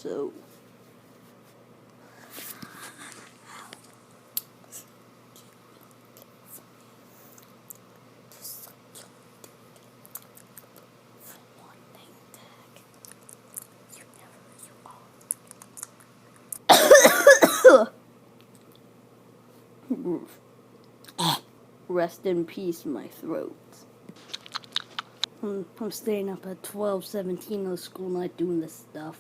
so. Rest in peace, my throat. I'm staying up at 12:17 of the school night doing this stuff.